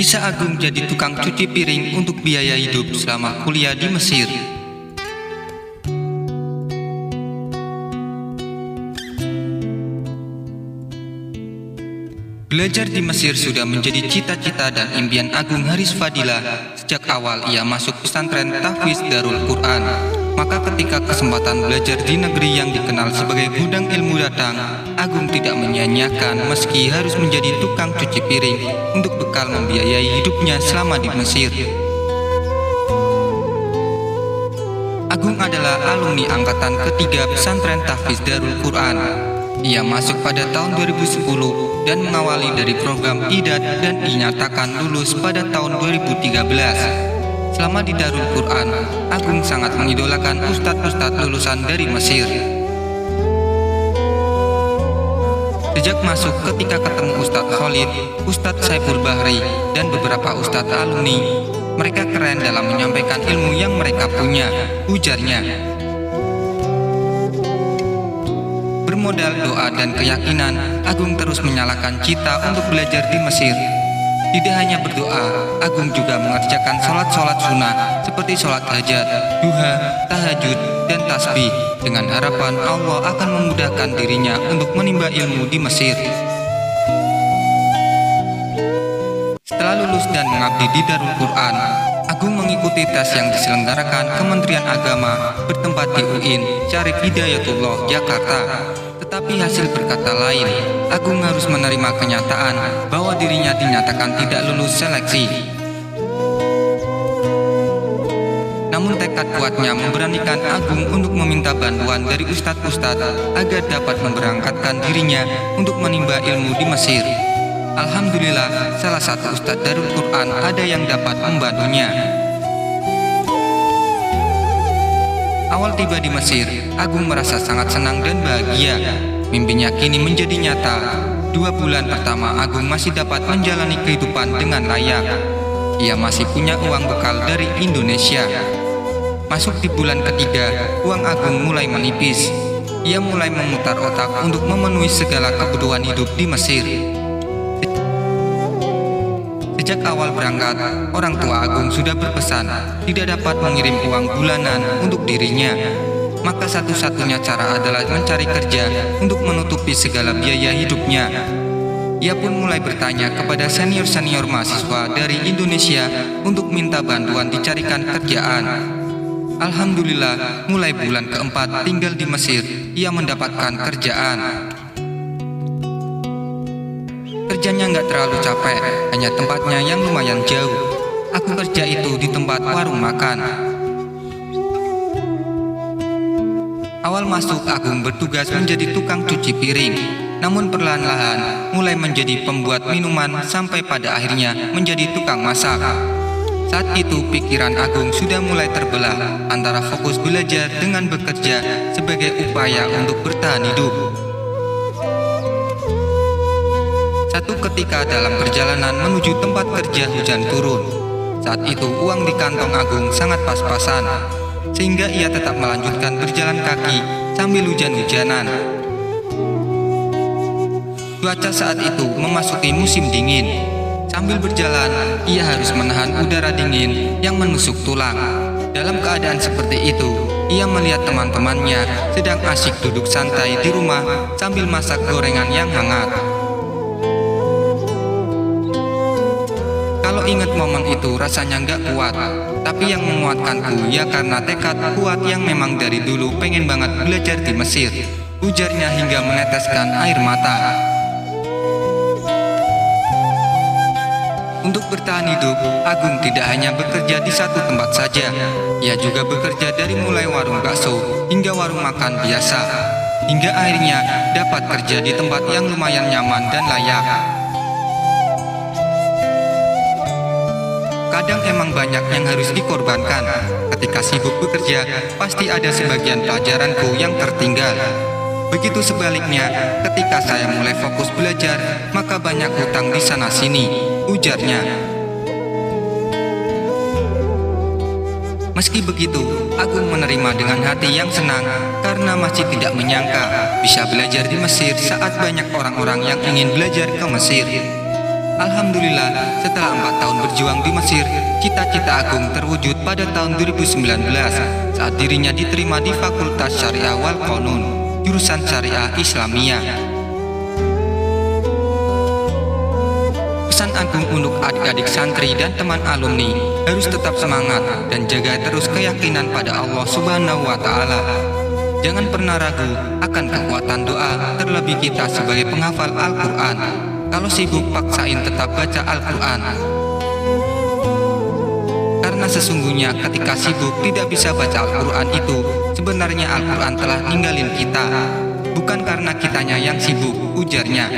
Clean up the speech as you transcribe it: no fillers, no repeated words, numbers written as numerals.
Kisah Agung jadi tukang cuci piring untuk biaya hidup selama kuliah di Mesir. Belajar di Mesir sudah menjadi cita-cita dan impian Agung Haris Fadilah sejak awal ia masuk pesantren Tahfiz Darul Quran. Maka ketika kesempatan belajar di negeri yang dikenal sebagai gudang ilmu datang, Agung tidak menyia-nyiakan meski harus menjadi tukang cuci piring untuk bekal membiayai hidupnya selama di Mesir. Agung adalah alumni angkatan ketiga pesantren Tahfiz Darul Quran. Ia masuk pada tahun 2010 dan mengawali dari program IDAD dan dinyatakan lulus pada tahun 2013. Selama di Darul Quran, Agung sangat mengidolakan ustadz-ustadz lulusan dari Mesir. Sejak masuk ketika ketemu Ustadz Khalid, Ustadz Saiful Bahri, dan beberapa ustadz alumni, mereka keren dalam menyampaikan ilmu yang mereka punya, ujarnya. Bermodal doa dan keyakinan, Agung terus menyalakan cita untuk belajar di Mesir. Tidak hanya berdoa, Agung juga mengerjakan sholat-sholat sunnah seperti sholat hajat, duha, tahajud, dan tasbih dengan harapan Allah akan memudahkan dirinya untuk menimba ilmu di Mesir. Setelah lulus dan mengabdi di Darul Quran, Agung mengikuti tes yang diselenggarakan Kementerian Agama bertempat di UIN Syarif Hidayatullah, Jakarta. Tetapi hasil berkata lain, Agung harus menerima kenyataan bahwa dirinya dinyatakan tidak lulus seleksi. Namun tekad kuatnya memberanikan Agung untuk meminta bantuan dari ustadz-ustadz agar dapat memberangkatkan dirinya untuk menimba ilmu di Mesir. Alhamdulillah, salah satu ustadz Darul Quran ada yang dapat membantunya. Awal tiba di Mesir, Agung merasa sangat senang dan bahagia. Mimpinya kini menjadi nyata. 2 bulan pertama Agung masih dapat menjalani kehidupan dengan layak. Ia masih punya uang bekal dari Indonesia. Masuk di bulan ketiga, uang Agung mulai menipis. Ia mulai memutar otak untuk memenuhi segala kebutuhan hidup di Mesir. Sejak awal berangkat, orang tua Agung sudah berpesan tidak dapat mengirim uang bulanan untuk dirinya. Maka satu-satunya cara adalah mencari kerja untuk menutupi segala biaya hidupnya. Ia pun mulai bertanya kepada senior-senior mahasiswa dari Indonesia untuk minta bantuan dicarikan kerjaan. Alhamdulillah, mulai bulan keempat tinggal di Mesir, ia mendapatkan kerjaan. Kerjanya nggak terlalu capek, hanya tempatnya yang lumayan jauh. Aku kerja itu di tempat warung makan. Awal masuk, Agung bertugas menjadi tukang cuci piring. Namun perlahan-lahan mulai menjadi pembuat minuman sampai pada akhirnya menjadi tukang masak. Saat itu pikiran Agung sudah mulai terbelah antara fokus belajar dengan bekerja sebagai upaya untuk bertahan hidup. Satu ketika dalam perjalanan menuju tempat kerja hujan turun. Saat itu uang di kantong Agung sangat pas-pasan, sehingga ia tetap melanjutkan berjalan kaki sambil hujan-hujanan. Cuaca saat itu memasuki musim dingin. Sambil berjalan, ia harus menahan udara dingin yang menusuk tulang. Dalam keadaan seperti itu, ia melihat teman-temannya sedang asyik duduk santai di rumah sambil masak gorengan yang hangat. Kalau ingat momen itu rasanya nggak kuat, tapi yang menguatkanku ya karena tekad kuat yang memang dari dulu pengen banget belajar di Mesir, ujarnya hingga meneteskan air mata. Untuk bertahan hidup, Agung tidak hanya bekerja di satu tempat saja. Ia juga bekerja dari mulai warung bakso hingga warung makan biasa, hingga akhirnya dapat kerja di tempat yang lumayan nyaman dan layak. Kadang emang banyak yang harus dikorbankan. Ketika sibuk bekerja, pasti ada sebagian pelajaranku yang tertinggal. Begitu sebaliknya, ketika saya mulai fokus belajar, maka banyak hutang di sana-sini, ujarnya. Meski begitu, Agung menerima dengan hati yang senang karena masih tidak menyangka bisa belajar di Mesir saat banyak orang-orang yang ingin belajar ke Mesir. Alhamdulillah, setelah 4 tahun berjuang di Mesir, cita-cita Agung terwujud pada tahun 2019 saat dirinya diterima di Fakultas Syariah wal Qanun, jurusan Syariah Islamiyah. Pesan Agung untuk adik-adik santri dan teman alumni harus tetap semangat dan jaga terus keyakinan pada Allah Subhanahu wa Ta'ala. Jangan pernah ragu akan kekuatan doa, terlebih kita sebagai penghafal Al-Quran. Kalau sibuk, paksain tetap baca Al-Quran. Karena sesungguhnya ketika sibuk tidak bisa baca Al-Quran itu, sebenarnya Al-Quran telah ninggalin kita. Bukan karena kitanya yang sibuk, ujarnya.